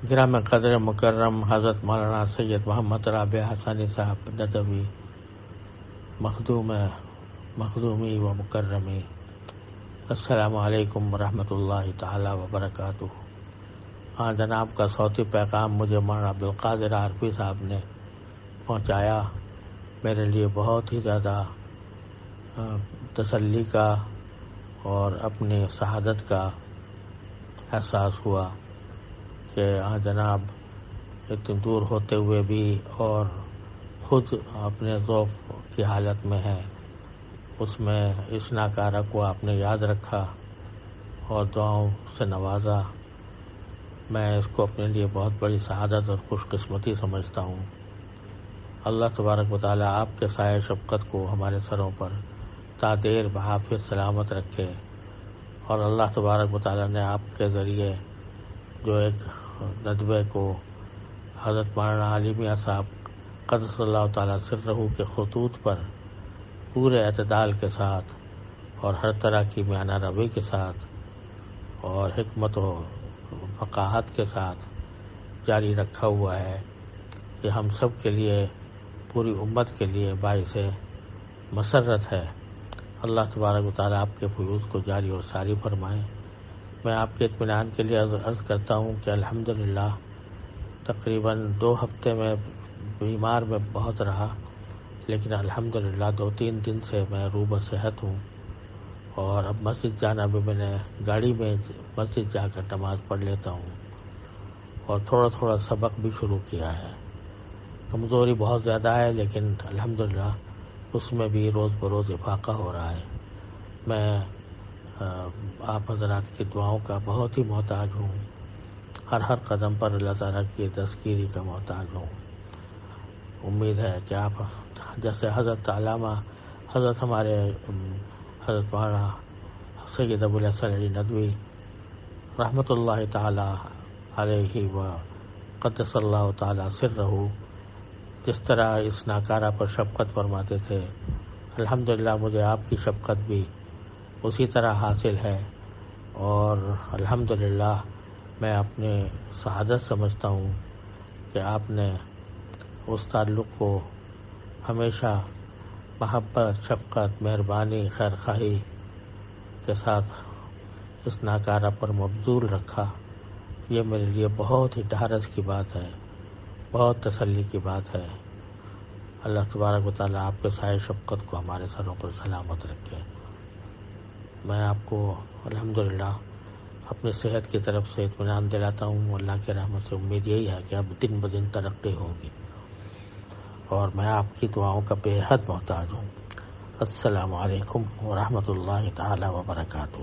Gram قدر مکرم حضرت مولانا سید محمد رابع حسانی صاحب ندوی مخدومی و مکرمی، السلام علیکم ورحمۃ اللہ تعالی وبرکاتہ۔ جناب کا صوتی پیغام مجھے مولانا عبدالقادر عارفی صاحب نے پہنچایا، میرے لیے بہت ہی زیادہ تسلی کا اور اپنی شہادت کا احساس ہوا کہ جناب اتنی دور ہوتے ہوئے بھی اور خود اپنے ذوق کی حالت میں ہے، اس میں اس ناکارہ کو آپ نے یاد رکھا اور دعاؤں سے نوازا۔ میں اس کو اپنے لیے بہت بڑی سعادت اور خوش قسمتی سمجھتا ہوں۔ اللہ تبارک و تعالیٰ آپ کے سایہ شفقت کو ہمارے سروں پر تا دیر بحافظ سلامت رکھے، اور اللہ تبارک و تعالیٰ نے آپ کے ذریعے جو ایک ندوے کو حضرت مولانا علی میاں صاحب قدس اللہ تعالیٰ سرہ کے خطوط پر پورے اعتدال کے ساتھ اور ہر طرح کی میانہ روی کے ساتھ اور حکمت و فقاہت کے ساتھ جاری رکھا ہوا ہے، یہ ہم سب کے لیے، پوری امت کے لیے باعث مسرت ہے۔ اللہ تبارک و تعالیٰ آپ کے فیوز کو جاری اور ساری فرمائیں۔ میں آپ کے اطمینان کے لیے عرض کرتا ہوں کہ الحمدللہ تقریباً 2 ہفتے میں بیمار میں بہت رہا، لیکن الحمدللہ 2-3 دن سے میں روبہ صحت ہوں، اور اب مسجد جانا بھی میں نے گاڑی میں مسجد جا کر نماز پڑھ لیتا ہوں، اور تھوڑا تھوڑا سبق بھی شروع کیا ہے۔ کمزوری بہت زیادہ ہے، لیکن الحمدللہ اس میں بھی روز بروز افاقہ ہو رہا ہے۔ میں آپ حضرات کی دعاؤں کا بہت ہی محتاج ہوں، ہر قدم پر اللہ تعالیٰ کی تذکیری کا محتاج ہوں۔ امید ہے کہ آپ جیسے حضرت علامہ حضرت ہمارے حضرت مولانا سید ابوالحسن علی ندوی رحمۃ اللہ تعالی علیہ و قدس اللہ تعالی سرہ جس طرح اس ناکارہ پر شفقت فرماتے تھے، الحمدللہ مجھے آپ کی شفقت بھی اسی طرح حاصل ہے، اور الحمدللہ میں اپنے سعادت سمجھتا ہوں کہ آپ نے اس تعلق کو ہمیشہ محبت، شفقت، مہربانی، خیرخواہی کے ساتھ اس ناکارہ پر مبذول رکھا۔ یہ میرے لیے بہت ہی ڈھارس کی بات ہے، بہت تسلی کی بات ہے۔ اللہ تبارک و تعالیٰ آپ کے سائے شفقت کو ہمارے سروں پر سلامت رکھے۔ میں آپ کو الحمدللہ اپنی صحت کی طرف سے اطمینان دلاتا ہوں۔ اللہ کے رحمت سے امید یہی ہے کہ اب دن بدن ترقی ہوگی، اور میں آپ کی دعاؤں کا بے حد محتاج ہوں۔ السلام علیکم ورحمۃ اللہ تعالی وبرکاتہ۔